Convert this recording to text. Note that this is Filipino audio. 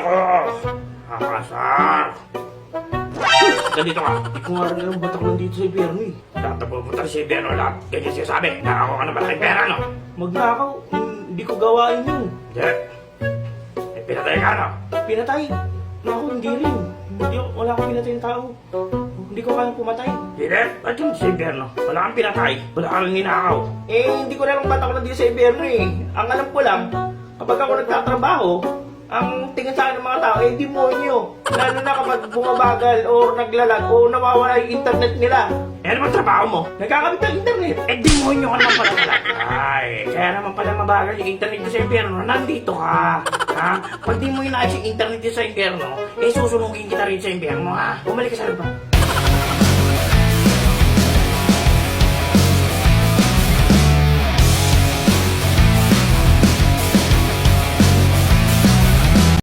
ako! Akasar! Ganito ka. Hindi ko nga rin alam ba't ako nandito sa Iberno eh. Lahat na pupunta sa Iberno, lahat ganyan sinasabi. Nakakaw ka na malaking pera, no? Magnakaw? Hindi ko gawain yun. Hindi. Eh, pinatay ka, no? Pinatay? Naku, hindi rin. Wala akong pinatay ng tao. Hindi ko kayang pumatay. Hindi? Ba't yun sa Iberno? Wala kang pinatay. Wala kang ninakaw. Eh, hindi ko na lang ba't ako nandito sa Iberno eh. Ang alam ko lang, kapag ako nagtatrabaho, ang tingin sa akin ng mga tao ay demonyo. Lalo na kapag bumabagal o naglalag o nawawala yung internet nila. Eh, ano ba trabaho mo? Nagkakabit ng internet. Eh, demonyo ka naman pala talaga. Ay, kaya naman pala mabagal yung internet ko sa impyerno. Nandito ka. Ha? Pag di mo inayos yung internet ko sa impyerno, eh susunugin kita rin sa impyerno, ha? Bumalik ka sa lupa.